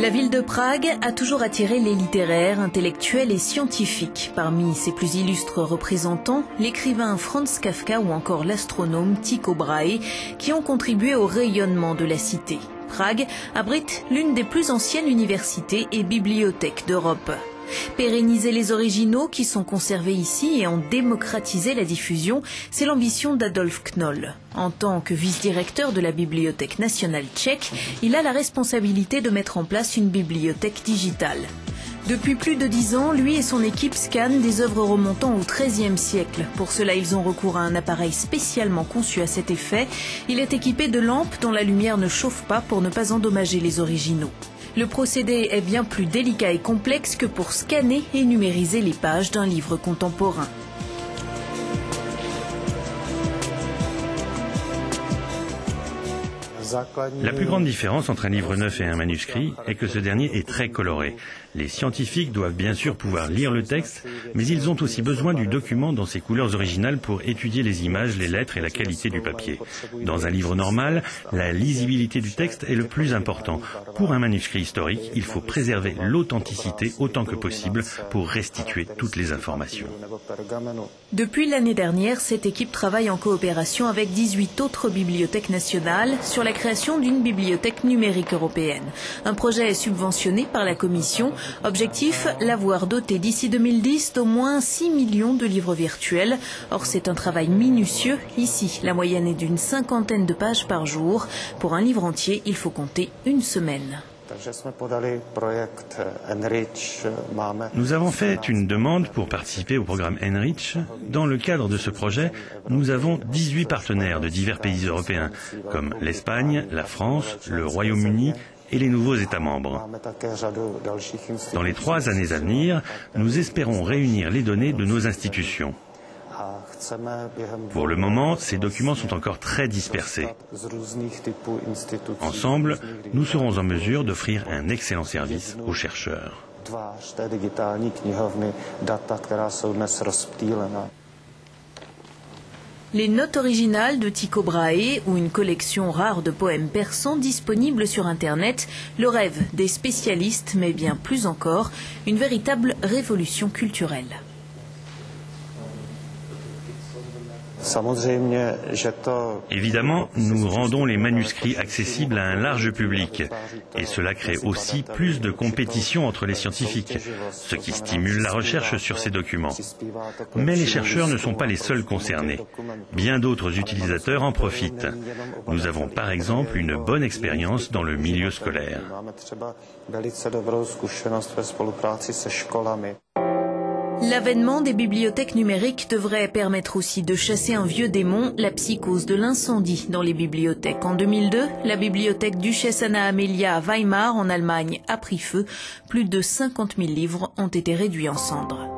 La ville de Prague a toujours attiré les littéraires, intellectuels et scientifiques. Parmi ses plus illustres représentants, l'écrivain Franz Kafka ou encore l'astronome Tycho Brahe, qui ont contribué au rayonnement de la cité. Prague abrite l'une des plus anciennes universités et bibliothèques d'Europe. Pérenniser les originaux qui sont conservés ici et en démocratiser la diffusion, c'est l'ambition d'Adolf Knoll. En tant que vice-directeur de la Bibliothèque nationale tchèque, il a la responsabilité de mettre en place une bibliothèque digitale. Depuis plus de 10 ans, lui et son équipe scannent des œuvres remontant au XIIIe siècle. Pour cela, ils ont recours à un appareil spécialement conçu à cet effet. Il est équipé de lampes dont la lumière ne chauffe pas pour ne pas endommager les originaux. Le procédé est bien plus délicat et complexe que pour scanner et numériser les pages d'un livre contemporain. La plus grande différence entre un livre neuf et un manuscrit est que ce dernier est très coloré. Les scientifiques doivent bien sûr pouvoir lire le texte, mais ils ont aussi besoin du document dans ses couleurs originales pour étudier les images, les lettres et la qualité du papier. Dans un livre normal, la lisibilité du texte est le plus important. Pour un manuscrit historique, il faut préserver l'authenticité autant que possible pour restituer toutes les informations. Depuis l'année dernière, cette équipe travaille en coopération avec 18 autres bibliothèques nationales sur la création d'une bibliothèque numérique européenne. Un projet est subventionné par la Commission. Objectif, l'avoir doté d'ici 2010 d'au moins 6 millions de livres virtuels. Or, c'est un travail minutieux. Ici, la moyenne est d'une 50aine de pages par jour. Pour un livre entier, il faut compter une semaine. Nous avons fait une demande pour participer au programme Enrich. Dans le cadre de ce projet, nous avons 18 partenaires de divers pays européens, comme l'Espagne, la France, le Royaume-Uni et les nouveaux États membres. Dans les 3 années à venir, nous espérons réunir les données de nos institutions. Pour le moment, ces documents sont encore très dispersés. Ensemble, nous serons en mesure d'offrir un excellent service aux chercheurs. Les notes originales de Tycho Brahe ou une collection rare de poèmes persans disponibles sur Internet, le rêve des spécialistes, mais bien plus encore, une véritable révolution culturelle. Évidemment, nous rendons les manuscrits accessibles à un large public et cela crée aussi plus de compétition entre les scientifiques, ce qui stimule la recherche sur ces documents. Mais les chercheurs ne sont pas les seuls concernés. Bien d'autres utilisateurs en profitent. Nous avons par exemple une bonne expérience dans le milieu scolaire. L'avènement des bibliothèques numériques devrait permettre aussi de chasser un vieux démon, la psychose de l'incendie dans les bibliothèques. En 2002, la bibliothèque Duchesse Anna Amelia à Weimar, en Allemagne, a pris feu. Plus de 50 000 livres ont été réduits en cendres.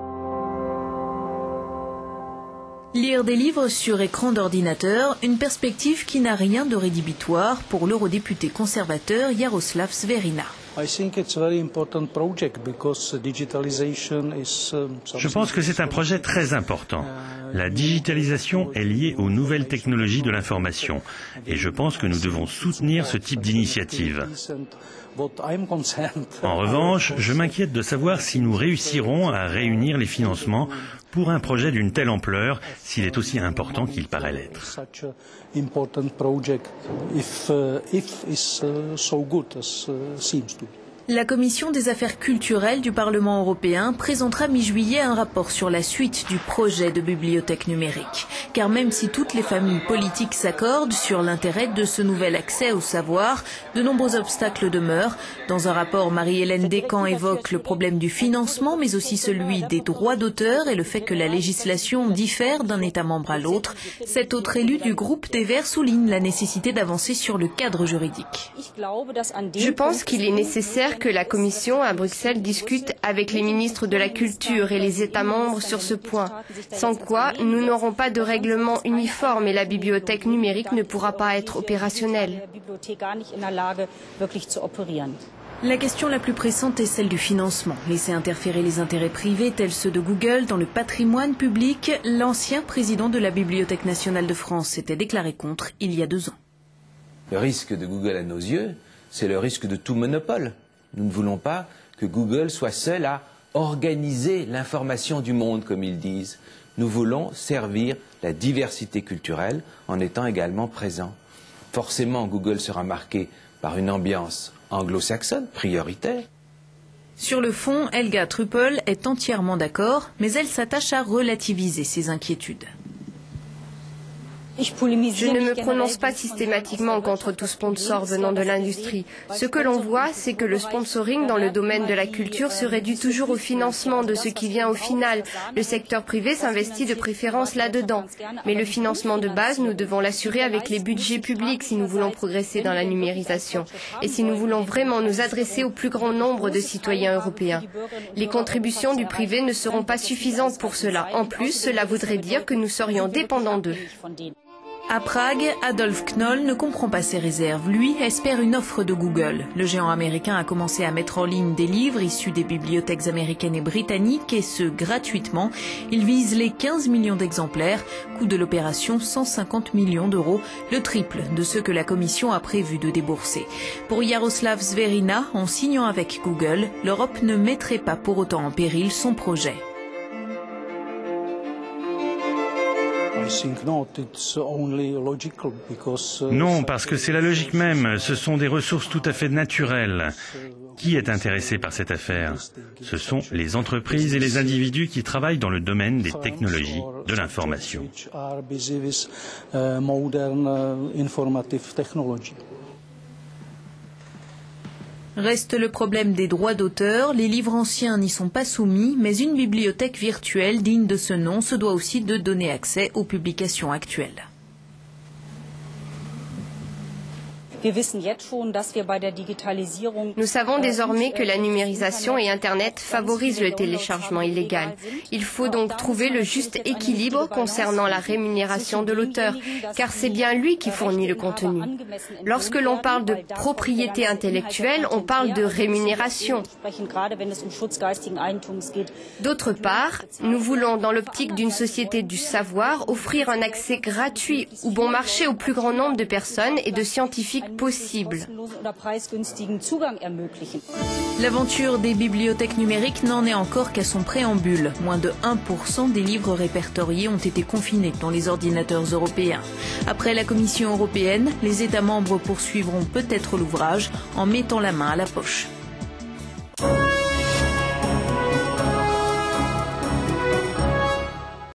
Lire des livres sur écran d'ordinateur, une perspective qui n'a rien de rédhibitoire pour l'eurodéputé conservateur Jaroslav Zverina. Je pense que c'est un projet très important. La digitalisation est liée aux nouvelles technologies de l'information et je pense que nous devons soutenir ce type d'initiative. En revanche, je m'inquiète de savoir si nous réussirons à réunir les financements pour un projet d'une telle ampleur, s'il est aussi important qu'il paraît l'être. La Commission des affaires culturelles du Parlement européen présentera mi-juillet un rapport sur la suite du projet de bibliothèque numérique. Car même si toutes les familles politiques s'accordent sur l'intérêt de ce nouvel accès au savoir, de nombreux obstacles demeurent. Dans un rapport, Marie-Hélène Descamps évoque le problème du financement, mais aussi celui des droits d'auteur et le fait que la législation diffère d'un État membre à l'autre. Cet autre élu du groupe des Verts souligne la nécessité d'avancer sur le cadre juridique. Je pense qu'il est nécessaire que la Commission à Bruxelles discute avec les ministres de la Culture et les États membres sur ce point, sans quoi nous n'aurons pas de règlement uniforme et la bibliothèque numérique ne pourra pas être opérationnelle. La question la plus pressante est celle du financement. Laisser interférer les intérêts privés tels ceux de Google dans le patrimoine public, l'ancien président de la Bibliothèque nationale de France s'était déclaré contre il y a 2 ans. Le risque de Google à nos yeux, c'est le risque de tout monopole. Nous ne voulons pas que Google soit seul à organiser l'information du monde, comme ils disent. Nous voulons servir la diversité culturelle en étant également présents. Forcément, Google sera marqué par une ambiance anglo-saxonne prioritaire. Sur le fond, Helga Truppel est entièrement d'accord, mais elle s'attache à relativiser ses inquiétudes. Je ne me prononce pas systématiquement contre tout sponsor venant de l'industrie. Ce que l'on voit, c'est que le sponsoring dans le domaine de la culture se réduit toujours au financement de ce qui vient au final. Le secteur privé s'investit de préférence là-dedans. Mais le financement de base, nous devons l'assurer avec les budgets publics si nous voulons progresser dans la numérisation. Et si nous voulons vraiment nous adresser au plus grand nombre de citoyens européens. Les contributions du privé ne seront pas suffisantes pour cela. En plus, cela voudrait dire que nous serions dépendants d'eux. À Prague, Adolf Knoll ne comprend pas ces réserves. Lui espère une offre de Google. Le géant américain a commencé à mettre en ligne des livres issus des bibliothèques américaines et britanniques, et ce, gratuitement. Il vise les 15 millions d'exemplaires. Coût de l'opération, 150 millions d'euros, le triple de ce que la Commission a prévu de débourser. Pour Jaroslav Zverina, en signant avec Google, l'Europe ne mettrait pas pour autant en péril son projet. Non, parce que c'est la logique même. Ce sont des ressources tout à fait naturelles. Qui est intéressé par cette affaire? Ce sont les entreprises et les individus qui travaillent dans le domaine des technologies de l'information. Reste le problème des droits d'auteur. Les livres anciens n'y sont pas soumis, mais une bibliothèque virtuelle digne de ce nom se doit aussi de donner accès aux publications actuelles. Nous savons désormais que la numérisation et Internet favorisent le téléchargement illégal. Il faut donc trouver le juste équilibre concernant la rémunération de l'auteur, car c'est bien lui qui fournit le contenu. Lorsque l'on parle de propriété intellectuelle, on parle de rémunération. D'autre part, nous voulons, dans l'optique d'une société du savoir, offrir un accès gratuit ou bon marché au plus grand nombre de personnes et de scientifiques possible. L'aventure des bibliothèques numériques n'en est encore qu'à son préambule. Moins de 1% des livres répertoriés ont été confinés dans les ordinateurs européens. Après la Commission européenne, les États membres poursuivront peut-être l'ouvrage en mettant la main à la poche.